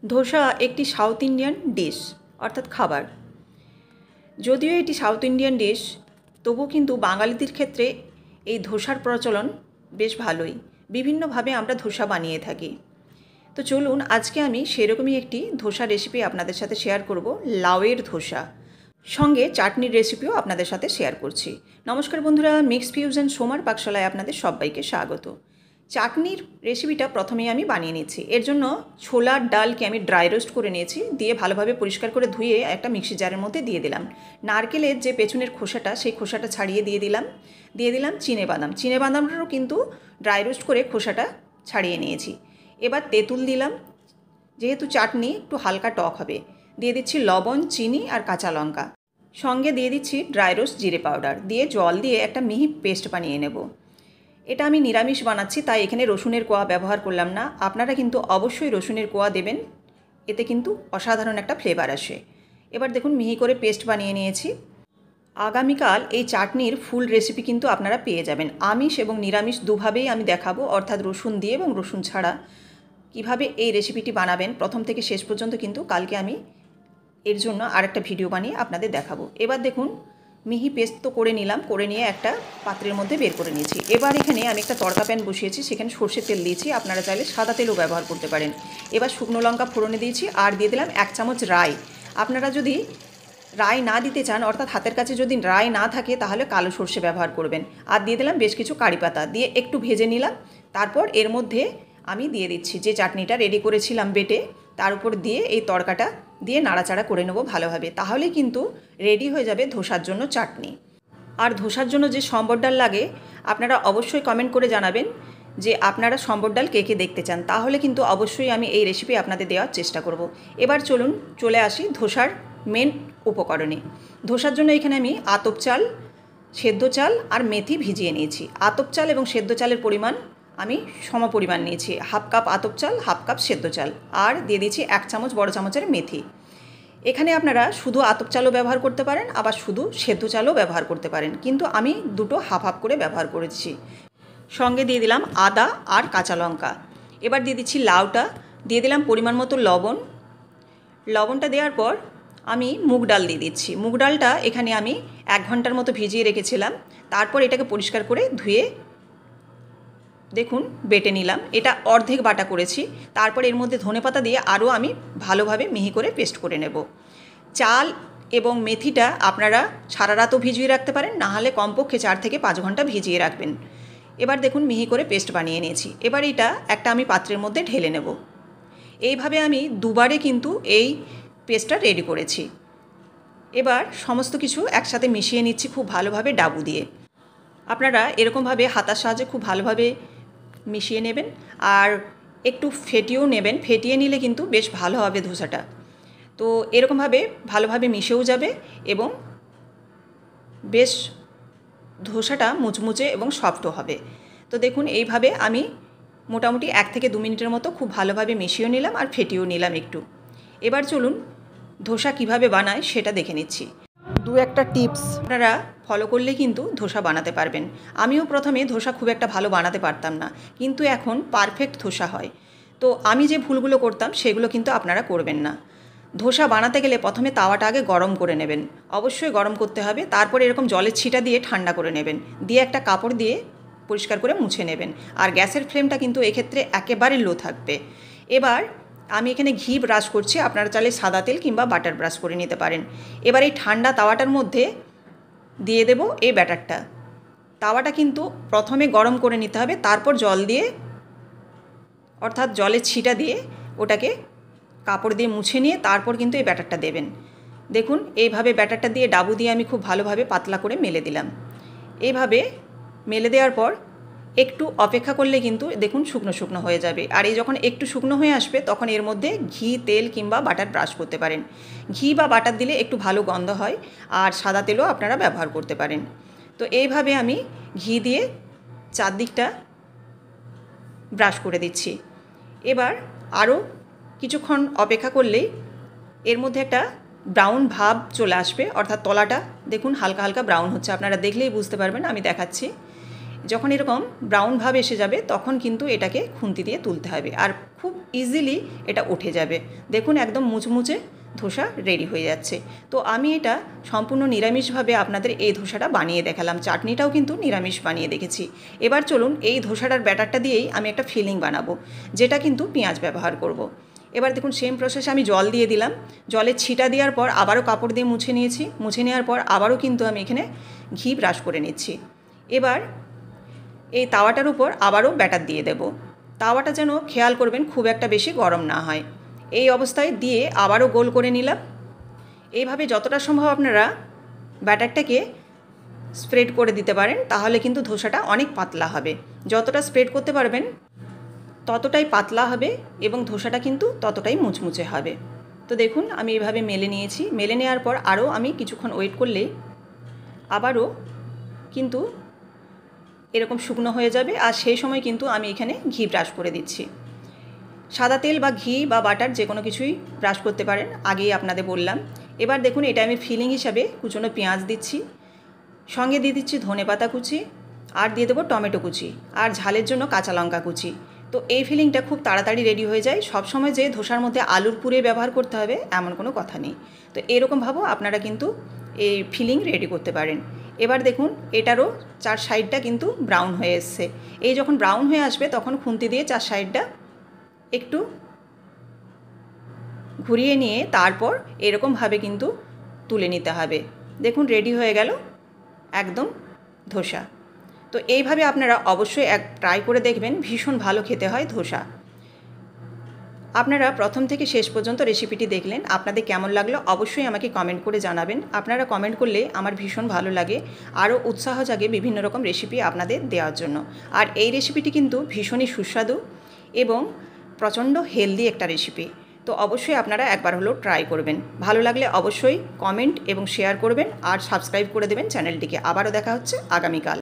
ধোসা একটি south Indian dish অর্থাৎ খাবার। যদিও এটি সাউথ ইন্ডিয়ান ডিশ, তবুও কিন্তু বাঙালিদের ক্ষেত্রে এই ধোসার প্রচলন বেশ ভালোই। বিভিন্নভাবে আমরা ধোসা বানিয়ে থাকি। তো চলুন আজকে আমি সেরকমই একটি ধোসা রেসিপি আপনাদের সাথে শেয়ার করব, লাউয়ের ধোসা। সঙ্গে চাটনির রেসিপিও আপনাদের সাথে শেয়ার করছি। নমস্কার বন্ধুরা, মিক্স ফিউশন সোমার পাকশালায় আপনাদের সবাইকে স্বাগত। চাটনির রেসিপিটা প্রথমেই আমি বানিয়ে নিচ্ছি। এর জন্য ছোলার ডালকে আমি ড্রাই রোস্ট করে নিয়েছি, দিয়ে ভালোভাবে পরিষ্কার করে ধুয়ে একটা মিক্সি জারের মধ্যে দিয়ে দিলাম। নারকেলের যে পেছনের খোসাটা, সেই খোসাটা ছাড়িয়ে দিয়ে দিলাম চিনেবাদামটারও কিন্তু ড্রাই রোস্ট করে খোসাটা ছাড়িয়ে নিয়েছি। এবার তেঁতুল দিলাম, যেহেতু চাটনি একটু হালকা টক হবে। দিয়ে দিচ্ছি লবণ, চিনি আর কাঁচা লঙ্কা। সঙ্গে দিয়ে দিচ্ছি ড্রাই রোস্ট জিরে পাউডার, দিয়ে জল দিয়ে একটা মিহি পেস্ট বানিয়ে নেব। এটা আমি নিরামিষ বানাচ্ছি, তাই এখানে রসুনের কোয়া ব্যবহার করলাম না। আপনারা কিন্তু অবশ্যই রসুনের কোয়া দেবেন, এতে কিন্তু অসাধারণ একটা ফ্লেভার আসে। এবার দেখুন মিহি করে পেস্ট বানিয়ে নিয়েছি। আগামীকাল এই চাটনির ফুল রেসিপি কিন্তু আপনারা পেয়ে যাবেন। আমিষ এবং নিরামিষ দুভাবেই আমি দেখাবো, অর্থাৎ রসুন দিয়ে এবং রসুন ছাড়া কিভাবে এই রেসিপিটি বানাবেন প্রথম থেকে শেষ পর্যন্ত কিন্তু কালকে আমি এর জন্য আরেকটা ভিডিও বানিয়ে আপনাদের দেখাবো। এবার দেখুন মিহি পেস্ট তো করে নিলাম, করে নিয়ে একটা পাত্রের মধ্যে বের করে নিয়েছি। এবার এখানে আমি একটা তড়কা প্যান বসিয়েছি, সেখানে সর্ষের তেল দিয়েছি, আপনারা চাইলে সাদা তেলও ব্যবহার করতে পারেন। এবার শুকনো লঙ্কা ফোড়নে দিয়েছি আর দিয়ে দিলাম 1 চামচ রাই। আপনারা যদি রাই না দিতে চান, অর্থাৎ হাতের কাছে যদি রাই না থাকে, তাহলে কালো সর্ষে ব্যবহার করবেন। আর দিয়ে দিলাম বেশ কিছু কারি পাতা, দিয়ে একটু ভেজে নিলাম। তারপর এর মধ্যে আমি দিয়ে দিচ্ছি যে চাটনিটা রেডি করেছিলাম বেটে, তার উপর দিয়ে এই তড়কাটা দিয়ে নাড়াচাড়া করে নেব ভালোভাবে। তাহলে কিন্তু রেডি হয়ে যাবে ধোসার জন্য চাটনি। আর ধোসার জন্য যে সম্বর ডাল লাগে, আপনারা অবশ্যই কমেন্ট করে জানাবেন যে আপনারা সম্বর ডাল কে কে দেখতে চান, তাহলে কিন্তু অবশ্যই আমি এই রেসিপি আপনাদের দেওয়ার চেষ্টা করব। এবার চলুন চলে আসি ধোসার মেন উপকরণে। ধোসার জন্য এখানে আমি আতপ চাল, সেদ্ধ চাল আর মেথি ভিজিয়ে নিয়েছি। আতপ চাল এবং সেদ্ধ চালের পরিমাণ আমি সমপরিমাণ নিয়েছি, 1/2 কাপ আতপ চাল, 1/2 কাপ সেদ্ধ চাল, আর দিয়ে দিয়েছি 1 চামচ বড় চামচের মেথি। এখানে আপনারা শুধু আতপ চালও ব্যবহার করতে পারেন, আবার শুধু সেদ্ধ চালও ব্যবহার করতে পারেন, কিন্তু আমি দুটো হাফ হাফ করে ব্যবহার করেছি। সঙ্গে দিয়ে দিলাম আদা আর কাঁচা লঙ্কা। এবার দিয়ে দিচ্ছি লাউটা, দিয়ে দিলাম পরিমাণ মতো লবণ। লবণটা দেওয়ার পর আমি মুগ ডাল দিয়ে দিচ্ছি। মুগ ডালটা এখানে আমি 1 ঘন্টার মতো ভিজিয়ে রেখেছিলাম। তারপর এটাকে পরিষ্কার করে ধুয়ে দেখুন বেটে নিলাম। এটা অর্ধেক বাটা করেছি। তারপর এর মধ্যে ধনেপাতা দিয়ে আরও আমি ভালোভাবে মিহি করে পেস্ট করে নেব। চাল এবং মেথিটা আপনারা সারা রাতও ভিজিয়ে রাখতে পারেন, নাহলে কমপক্ষে 4 থেকে 5 ঘন্টা ভিজিয়ে রাখবেন। এবার দেখুন মিহি করে পেস্ট বানিয়ে নিয়েছি। এবার এটা একটা আমি পাত্রের মধ্যে ঢেলে নেব। এইভাবে আমি দুবারে কিন্তু এই পেস্টটা রেডি করেছি। এবার সমস্ত কিছু একসাথে মিশিয়ে নিচ্ছি খুব ভালোভাবে ডাবু দিয়ে। আপনারা এরকমভাবে হাতার সাহায্যে খুব ভালোভাবে মিশিয়ে নেবেন, আর একটু ফেটিয়েও নেবেন। ফেটিয়ে নিলে কিন্তু বেশ ভালো হবে ধোসাটা। তো এরকমভাবে ভালোভাবে মিশেও যাবে এবং বেশ ধোসাটা মুচমুচে এবং সফটও হবে। তো দেখুন এইভাবে আমি মোটামুটি 1 থেকে 2 মিনিটের মতো খুব ভালোভাবে মিশিয়েও নিলাম আর ফেটিয়েও নিলাম একটু। এবার চলুন ধোসা কিভাবে বানায় সেটা দেখে নিচ্ছি। 2-1টা টিপস আপনারা ফলো করলে কিন্তু ধোসা বানাতে পারবেন। আমিও প্রথমে ধোসা খুব একটা ভালো বানাতে পারতাম না, কিন্তু এখন পারফেক্ট ধোসা হয়। তো আমি যে ভুলগুলো করতাম সেগুলো কিন্তু আপনারা করবেন না। ধোসা বানাতে গেলে প্রথমে তাওয়াটা আগে গরম করে নেবেন, অবশ্যই গরম করতে হবে। তারপরে এরকম জলের ছিটা দিয়ে ঠান্ডা করে নেবেন, দিয়ে একটা কাপড় দিয়ে পরিষ্কার করে মুছে নেবেন। আর গ্যাসের ফ্লেমটা কিন্তু এক্ষেত্রে একেবারে লো থাকবে। এবার আমি এখানে ঘি ব্রাশ করছি, আপনারা চাইলে সাদা তেল কিংবা বাটার ব্রাশ করে নিতে পারেন। এবার এই ঠান্ডা তাওয়াটার মধ্যে দিয়ে দেব এই ব্যাটারটা। তাওয়াটা কিন্তু প্রথমে গরম করে নিতে হবে, তারপর জল দিয়ে, অর্থাৎ জলের ছিটা দিয়ে ওটাকে কাপড় দিয়ে মুছে নিয়ে তারপর কিন্তু এই ব্যাটারটা দেবেন। দেখুন এইভাবে ব্যাটারটা দিয়ে ডাবু দিয়ে আমি খুব ভালোভাবে পাতলা করে মেলে দিলাম। এইভাবে মেলে দেওয়ার পর একটু অপেক্ষা করলে কিন্তু দেখুন শুকনো শুকনো হয়ে যাবে। আর এই যখন একটু শুকনো হয়ে আসবে তখন এর মধ্যে ঘি, তেল কিংবা বাটার ব্রাশ করতে পারেন। ঘি বা বাটার দিলে একটু ভালো গন্ধ হয়, আর সাদা তেলও আপনারা ব্যবহার করতে পারেন। তো এইভাবে আমি ঘি দিয়ে চারদিকটা ব্রাশ করে দিচ্ছি। এবার আরও কিছুক্ষণ অপেক্ষা করলেই এর মধ্যে একটা ব্রাউন ভাব চলে আসবে, অর্থাৎ তলাটা দেখুন হালকা হালকা ব্রাউন হচ্ছে। আপনারা দেখলেই বুঝতে পারবেন, আমি দেখাচ্ছি। যখন এরকম ব্রাউন ভাব এসে যাবে তখন কিন্তু এটাকে খুন্তি দিয়ে তুলতে হবে। আর খুব ইজিলি এটা উঠে যাবে। দেখুন একদম মুচমুচে ধোসা রেডি হয়ে যাচ্ছে। তো আমি এটা সম্পূর্ণ নিরামিষভাবে আপনাদের এই ধোসাটা বানিয়ে দেখালাম। চাটনিটাও কিন্তু নিরামিষ বানিয়ে দেখেছি। এবার চলুন এই ধোসাটার ব্যাটারটা দিয়েই আমি একটা ফিলিং বানাবো, যেটা কিন্তু পেঁয়াজ ব্যবহার করব। এবার দেখুন সেম প্রসেসে আমি জল দিয়ে দিলাম। জলের ছিটা দেওয়ার পর আবারও কাপড় দিয়ে মুছে নিয়েছি। মুছে নেওয়ার পর আবারও কিন্তু আমি এখানে ঘি ব্রাশ করে নিচ্ছি। এবার এই তাওয়াটার উপর আবারও ব্যাটার দিয়ে দেব। তাওয়াটা যেন খেয়াল করবেন খুব একটা বেশি গরম না হয়। এই অবস্থায় দিয়ে আবারও গোল করে নিলাম। এইভাবে যতটা সম্ভব আপনারা ব্যাটারটাকে স্প্রেড করে দিতে পারেন, তাহলে কিন্তু ধোসাটা অনেক পাতলা হবে। যতটা স্প্রেড করতে পারবেন ততটাই পাতলা হবে এবং ধোসাটা কিন্তু ততটাই মুচমুচে হবে। তো দেখুন আমি এভাবে মেলে নিয়েছি। মেলে নেওয়ার পর আরও আমি কিছুক্ষণ ওয়েট করলেই আবারও কিন্তু এরকম শুকনো হয়ে যাবে। আর সেই সময় কিন্তু আমি এখানে ঘি ব্রাশ করে দিচ্ছি। সাদা তেল বা ঘি বা বাটার যে কোনো কিছুই ব্রাশ করতে পারেন, আগেই আপনাদের বললাম। এবার দেখুন এটা আমি ফিলিং হিসাবে কুচনো পেঁয়াজ দিচ্ছি, সঙ্গে দিয়ে দিচ্ছি ধনেপাতা কুচি, আর দিয়ে দেবো টমেটো কুচি, আর ঝালের জন্য কাঁচা লঙ্কা কুচি। তো এই ফিলিংটা খুব তাড়াতাড়ি রেডি হয়ে যায়। সবসময় যে ধোসার মধ্যে আলুর পুরে ব্যবহার করতে হবে এমন কোনো কথা নেই। তো এরকমভাবেও আপনারা কিন্তু এই ফিলিং রেডি করতে পারেন। এবার দেখুন এটারও চার সাইডটা কিন্তু ব্রাউন হয়ে এসছে। এই যখন ব্রাউন হয়ে আসবে তখন খুন্তি দিয়ে চার সাইডটা একটু ঘুরিয়ে নিয়ে তারপর এরকমভাবে কিন্তু তুলে নিতে হবে। দেখুন রেডি হয়ে গেল একদম ধোসা। তো এইভাবে আপনারা অবশ্যই ট্রাই করে দেখবেন, ভীষণ ভালো খেতে হয় ধোসা। আপনারা প্রথম থেকে শেষ পর্যন্ত রেসিপিটি দেখলেন, আপনাদের কেমন লাগলো অবশ্যই আমাকে কমেন্ট করে জানাবেন। আপনারা কমেন্ট করলে আমার ভীষণ ভালো লাগে, আরও উৎসাহ জাগে বিভিন্ন রকম রেসিপি আপনাদের দেওয়ার জন্য। আর এই রেসিপিটি কিন্তু ভীষণই সুস্বাদু এবং প্রচণ্ড হেলদি একটা রেসিপি। তো অবশ্যই আপনারা একবার হলেও ট্রাই করবেন। ভালো লাগলে অবশ্যই কমেন্ট এবং শেয়ার করবেন আর সাবস্ক্রাইব করে দেবেন চ্যানেলটিকে। আবারও দেখা হচ্ছে আগামীকাল।